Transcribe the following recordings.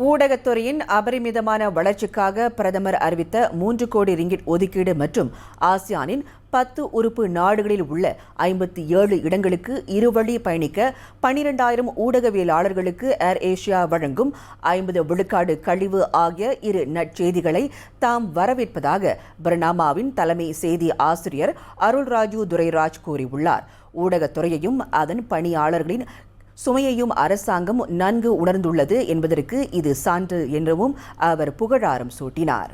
ஊடகத்துறையின் அபரிமிதமான வளர்ச்சிக்காக பிரதமர் அறிவித்த 3 கோடி ரிங்கிட் ஒதுக்கீடு மற்றும் ஆசியானின் 10 உறுப்பு நாடுகளில் உள்ள 57 இடங்களுக்கு இருவழி பயணிக்க 12,000 ஊடகவியலாளர்களுக்கு ஏர் ஏசியா வழங்கும் 50 விழுக்காடு கழிவு ஆகிய இரு நற்செய்திகளை தாம் வரவேற்பதாக பர்னாமாவின் தலைமை செய்தி ஆசிரியர் அருள்ராஜு துரைராஜ் கூறியுள்ளார். ஊடகத்துறையையும் அதன் பணியாளர்களின் சுமையையும் அரசாங்கம் நன்கு உணர்ந்துள்ளது என்பதற்கு இது சான்று என்றும் அவர் புகழாரம் சூட்டினார்.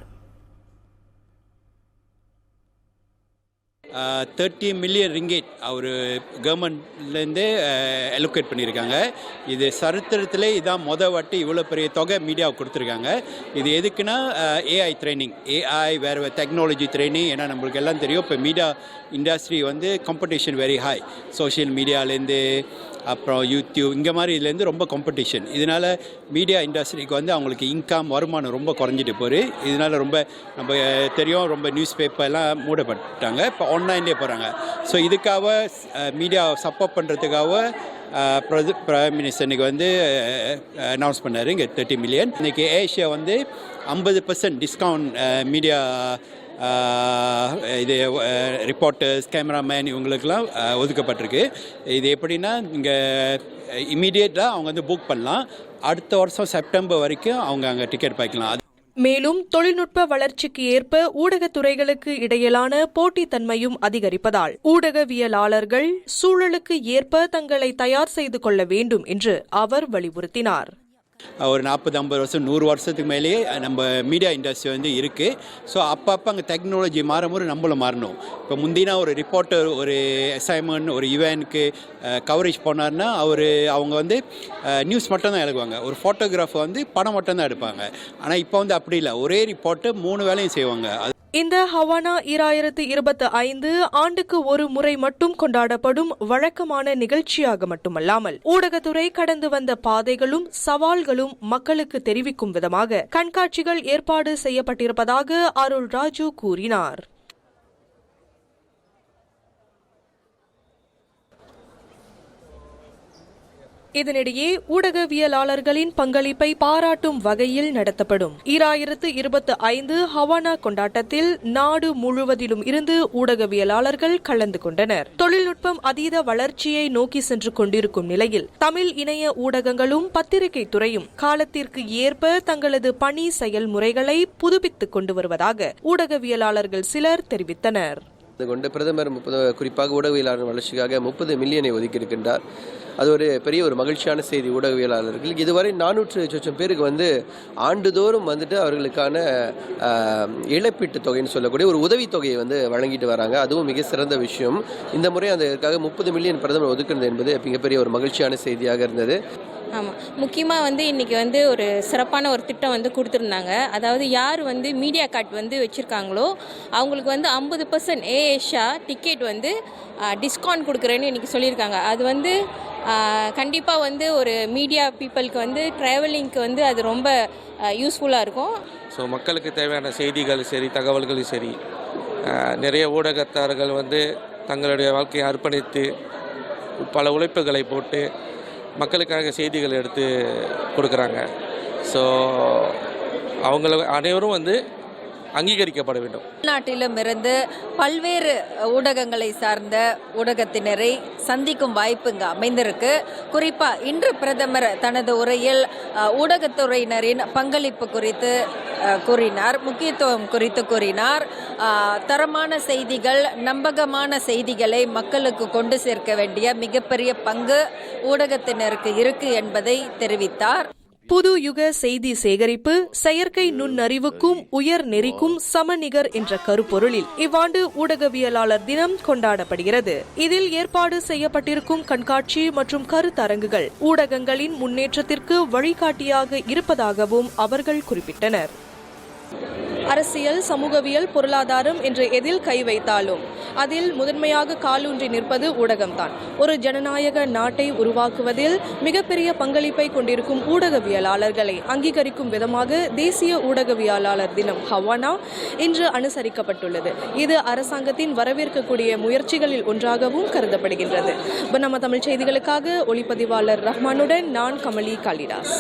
30 மில்லியன் ரிங்கேட் அவர் கவர்மெண்ட்லேருந்தே அலோகேட் பண்ணியிருக்காங்க. இது சரித்திரத்திலே இதான் வாட்டி இவ்வளோ பெரிய தொகை மீடியாவுக்கு கொடுத்துருக்காங்க. இது எதுக்குன்னா ஏஐ ட்ரைனிங், வேறு டெக்னாலஜி ட்ரைனிங். ஏன்னா நம்மளுக்கு எல்லாம் தெரியும் இப்போ media industry competition very high. Social மீடியாலேருந்து அப்புறம் யூடியூப் இங்கே மாதிரி இதுலேருந்து ரொம்ப காம்படிஷன். இதனால் மீடியா இண்டஸ்ட்ரிக்கு அவங்களுக்கு இன்கம் வருமானம் ரொம்ப குறைஞ்சிட்டு போகுது. இதனால் ரொம்ப நம்ம தெரியும் ரொம்ப நியூஸ் பேப்பர்லாம் மூடப்பட்டாங்க, இப்போ ஆன்லைன்லேயே போகிறாங்க. ஸோ இதுக்காக மீடியா சப்போர்ட் பண்ணுறதுக்காக பிரைம் மினிஸ்டர் இன்றைக்கி அனௌன்ஸ் பண்ணார் இங்கே 30 மில்லியன். இன்றைக்கி ஏஷியா 50% டிஸ்கவுண்ட் மீடியா இது ரிப்போர்ட்டர்ஸ், கேமராமேன் இவங்களுக்கெல்லாம் ஒதுக்கப்பட்டிருக்கு. இது எப்படின்னா இங்கே இமீடியட்டாக அவங்க புக் பண்ணலாம். அடுத்த வருஷம் செப்டம்பர் வரைக்கும் அவங்க அங்கே டிக்கெட் பாய்க்கலாம். மேலும் தொழில்நுட்ப வளர்ச்சிக்கு ஏற்ப ஊடகத்துறைகளுக்கு இடையிலான போட்டித்தன்மையும் அதிகரிப்பதால் ஊடகவியலாளர்கள் சூழலுக்கு ஏற்ப தங்களை தயார் செய்து கொள்ள வேண்டும் என்று அவர் வலியுறுத்தினார். ஒரு 40-50 வருஷம் 100 வருஷத்துக்கு மேலேயே நம்ம மீடியா இண்டஸ்ட்ரி இருக்குது. ஸோ அப்பப்போ அங்கே டெக்னாலஜி மாறும்போது நம்மளும் மாறணும். இப்போ முந்தினா ஒரு ரிப்போர்ட்டர் ஒரு அசைன்மெண்ட் ஒரு ஈவெண்ட்க்கு கவரேஜ் போனார்னா அவங்க நியூஸ் மட்டும்தான் எழுதுவாங்க. ஒரு ஃபோட்டோகிராஃபர் படம் மட்டும்தான் எடுப்பாங்க. ஆனால் இப்போ அப்படி இல்லை, ஒரே ரிப்போர்ட்டர் 3 வேலையும் செய்வாங்க. இந்த ஹவானா 2025 ஆண்டுக்கு ஒரு முறை மட்டும் கொண்டாடப்படும் வழக்கமான நிகழ்ச்சியாக மட்டுமல்லாமல் ஊடகத்துறை கடந்து வந்த பாதைகளும் சவால்களும் மக்களுக்கு தெரிவிக்கும் விதமாக கண்காட்சிகள் ஏற்பாடு செய்யப்பட்டிருப்பதாக அருள் ராஜு கூறினார். இதனிடையே ஊடகவியலாளர்களின் பங்களிப்பை பாராட்டும் வகையில் நடத்தப்படும் 2025 ஹவானா கொண்டாட்டத்தில் நாடு முழுவதிலும் இருந்து ஊடகவியலாளர்கள் கலந்து கொண்டனர். தொழில்நுட்பம் அதீத வளர்ச்சியை நோக்கி சென்று கொண்டிருக்கும் நிலையில் தமிழ் இணைய ஊடகங்களும் பத்திரிகை துறையும் காலத்திற்கு ஏற்ப தங்களது பணி செயல்முறைகளை புதுப்பித்துக் கொண்டு வருவதாக ஊடகவியலாளர்கள் சிலர் தெரிவித்தனர். கொண்டு பிரதமர் குறிப்பாக ஊடகவியலாளர் வளர்ச்சிக்காக 30 மில்லியனை ஒதுக்கியிருக்கின்றார். அது ஒரு பெரிய ஒரு மகிழ்ச்சியான செய்தி. ஊடகவியலாளர்கள் இதுவரை 400 பேருக்கு ஆண்டுதோறும் அவர்களுக்கான இழப்பீட்டு தொகைன்னு சொல்லக்கூடிய ஒரு உதவித்தொகையை வழங்கிட்டு வராங்க. அதுவும் மிக சிறந்த விஷயம். இந்த முறை அதற்காக 30 மில்லியன் பிரதமர் ஒதுக்குறது என்பது மிகப்பெரிய ஒரு மகிழ்ச்சியான செய்தியாக இருந்தது. ஆமாம், முக்கியமாக இன்றைக்கி ஒரு சிறப்பான ஒரு திட்டம் கொடுத்துருந்தாங்க. அதாவது யார் மீடியா கார்டு வச்சுருக்காங்களோ அவங்களுக்கு 50% ஏஷியா டிக்கெட் டிஸ்கவுண்ட் கொடுக்குறேன்னு இன்றைக்கி சொல்லியிருக்காங்க. அது கண்டிப்பாக ஒரு மீடியா பீப்புளுக்கு ட்ராவலிங்க்கு அது ரொம்ப யூஸ்ஃபுல்லாக இருக்கும். ஸோ மக்களுக்கு தேவையான செய்திகள் சரி, தகவல்களும் சரி, நிறைய ஊடகத்தார்கள் தங்களுடைய வாழ்க்கையை அர்ப்பணித்து பல உழைப்புகளை போட்டு மக்களுக்காக செய்திகள் எடுத்து கொடுக்குறாங்க. ஸோ அவங்கள அனைவரும் அங்கீகரிக்கப்பட வேண்டும். நாட்டிலும் இருந்து பல்வேறு ஊடகங்களை சார்ந்த ஊடகத்தினரை சந்திக்கும் வாய்ப்பு இங்கு அமைந்திருக்கு. குறிப்பாக இன்று பிரதமர் தனது உரையில் ஊடகத்துறையினரின் பங்களிப்பு குறித்து கூறினார், முக்கியத்துவம் குறித்து கூறினார். தரமான செய்திகள், நம்பகமான செய்திகளை மக்களுக்கு கொண்டு சேர்க்க வேண்டிய மிகப்பெரிய பங்கு ஊடகத்தினருக்கு இருக்கு என்பதை தெரிவித்தார். புது யுக செய்தி சேகரிப்பு செயற்கை நுண்ணறிவுக்கும் உயர் நெறிக்கும் சமநிகர் என்ற கருப்பொருளில் இவ்வாண்டு ஊடகவியலாளர் தினம் கொண்டாடப்படுகிறது. இதில் ஏற்பாடு செய்யப்பட்டிருக்கும் கண்காட்சி மற்றும் கருத்தரங்குகள் ஊடகங்களின் முன்னேற்றத்திற்கு வழிகாட்டியாக இருப்பதாகவும் அவர்கள் குறிப்பிட்டனர். அரசியல், சமூகவியல், பொருளாதாரம் என்று எதில் கை வைத்தாலும் அதில் முதன்மையாக காலூன்றி நிற்பது ஊடகம்தான். ஒரு ஜனநாயக நாட்டை உருவாக்குவதில் மிகப்பெரிய பங்களிப்பை கொண்டிருக்கும் ஊடகவியலாளர்களை அங்கீகரிக்கும் விதமாக தேசிய ஊடகவியலாளர் தினம் ஹவானா இன்று அனுசரிக்கப்பட்டுள்ளது. இது அரசாங்கத்தின் வரவேற்கக்கூடிய முயற்சிகளில் ஒன்றாகவும் கருதப்படுகின்றது. நம்ம தமிழ் செய்திகளுக்காக ஒளிப்பதிவாளர் ரஹ்மானுடன் நான் கமலி காளிதாஸ்.